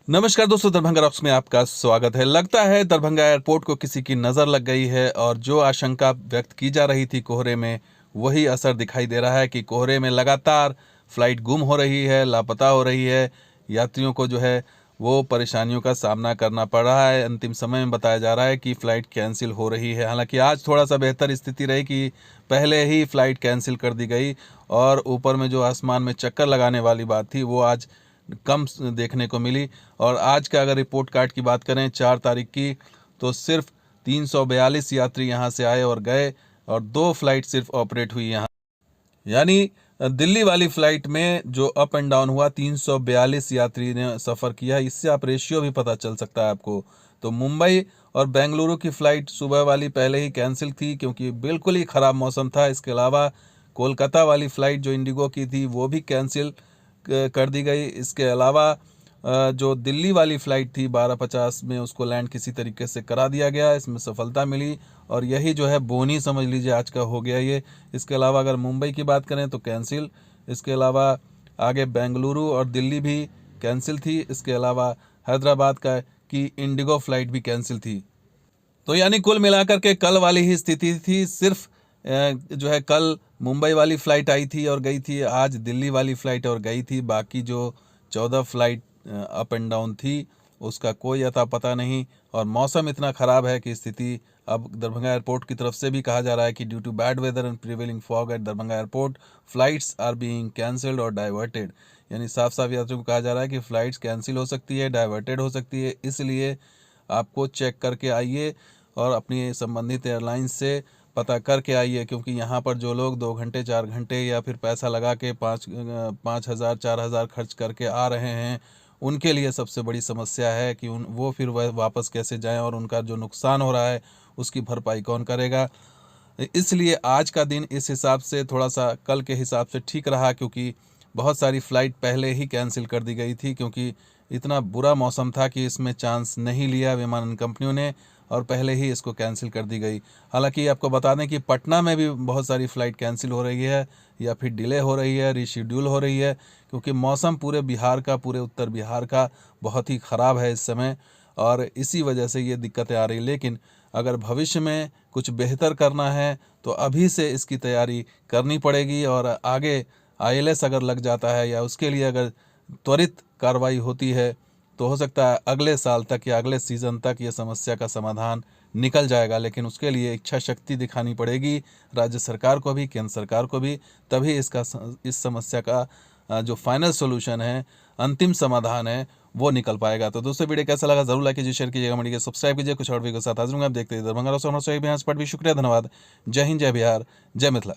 नमस्कार दोस्तों, दरभंगा रॉक्स में आपका स्वागत है। लगता है दरभंगा एयरपोर्ट को किसी की नज़र लग गई है और जो आशंका व्यक्त की जा रही थी कोहरे में, वही असर दिखाई दे रहा है कि कोहरे में लगातार फ्लाइट गुम हो रही है, लापता हो रही है। यात्रियों को जो है वो परेशानियों का सामना करना पड़ रहा है। अंतिम समय में बताया जा रहा है कि फ़्लाइट कैंसिल हो रही है। हालांकि आज थोड़ा सा बेहतर स्थिति रही कि पहले ही फ़्लाइट कैंसिल कर दी गई और ऊपर में जो आसमान में चक्कर लगाने वाली बात थी वो आज कम देखने को मिली। और आज का अगर रिपोर्ट कार्ड की बात करें 4 तारीख की, तो सिर्फ 342 यात्री यहाँ से आए और गए और 2 फ्लाइट सिर्फ ऑपरेट हुई यहाँ। यानी दिल्ली वाली फ्लाइट में जो अप एंड डाउन हुआ 342 यात्री ने सफ़र किया। इससे आप रेशियो भी पता चल सकता है आपको। तो मुंबई और बेंगलुरु की फ़्लाइट सुबह वाली पहले ही कैंसिल थी क्योंकि बिल्कुल ही ख़राब मौसम था। इसके अलावा कोलकाता वाली फ़्लाइट जो इंडिगो की थी वो भी कैंसिल कर दी गई। इसके अलावा जो दिल्ली वाली फ़्लाइट थी 12:50 में, उसको लैंड किसी तरीके से करा दिया गया, इसमें सफलता मिली और यही जो है बोनी समझ लीजिए आज का हो गया ये। इसके अलावा अगर मुंबई की बात करें तो कैंसिल। इसके अलावा आगे बेंगलुरु और दिल्ली भी कैंसिल थी। इसके अलावा हैदराबाद का की इंडिगो फ़्लाइट भी कैंसिल थी। तो यानी कुल मिलाकर के कल वाली ही स्थिति थी। सिर्फ जो है कल मुंबई वाली फ़्लाइट आई थी और गई थी, आज दिल्ली वाली फ़्लाइट और गई थी। बाकी जो 14 फ़्लाइट अप एंड डाउन थी उसका कोई अता पता नहीं। और मौसम इतना ख़राब है कि स्थिति अब दरभंगा एयरपोर्ट की तरफ से भी कहा जा रहा है कि due to bad weather and prevailing fog at Darbhanga airport, flights are being cancelled और डाइवर्टेड। यानी साफ साफ यात्रियों को कहा जा रहा है कि फ़्लाइट्स कैंसिल हो सकती है, डाइवर्टेड हो सकती है। इसलिए आपको चेक करके आइए और अपनी संबंधित एयरलाइंस से पता करके आइए, क्योंकि यहाँ पर जो लोग 2 घंटे 4 घंटे या फिर पैसा लगा के 5,000 4,000 खर्च करके आ रहे हैं, उनके लिए सबसे बड़ी समस्या है कि वो फिर वह वापस कैसे जाएं और उनका जो नुकसान हो रहा है उसकी भरपाई कौन करेगा। इसलिए आज का दिन इस हिसाब से थोड़ा सा कल के हिसाब से ठीक रहा, क्योंकि बहुत सारी फ़्लाइट पहले ही कैंसिल कर दी गई थी क्योंकि इतना बुरा मौसम था कि इसमें चांस नहीं लिया विमानन कंपनियों ने और पहले ही इसको कैंसिल कर दी गई। हालांकि आपको बता दें कि पटना में भी बहुत सारी फ़्लाइट कैंसिल हो रही है या फिर डिले हो रही है, रीशेड्यूल हो रही है, क्योंकि मौसम पूरे बिहार का, पूरे उत्तर बिहार का बहुत ही ख़राब है इस समय और इसी वजह से ये दिक्कतें आ रही। लेकिन अगर भविष्य में कुछ बेहतर करना है तो अभी से इसकी तैयारी करनी पड़ेगी और आगे आईएलएस अगर लग जाता है या उसके लिए अगर त्वरित कार्रवाई होती है तो हो सकता है अगले साल तक या अगले सीज़न तक ये समस्या का समाधान निकल जाएगा। लेकिन उसके लिए इच्छा शक्ति दिखानी पड़ेगी राज्य सरकार को भी, केंद्र सरकार को भी, तभी इस समस्या का जो फाइनल सॉल्यूशन है, अंतिम समाधान है, वो निकल पाएगा। तो दोस्तों वीडियो कैसा लगा जरूर लाइक कीजिए, शेयर कीजिएगा, मीडिया सब्सक्राइब कीजिए। कुछ और वीडियो के साथ हाजिर होंगे। आप देखते हैं दरभंगा रॉक्स। शुक्रिया, धन्यवाद। जय हिंद, जय बिहार, जय मिथिला।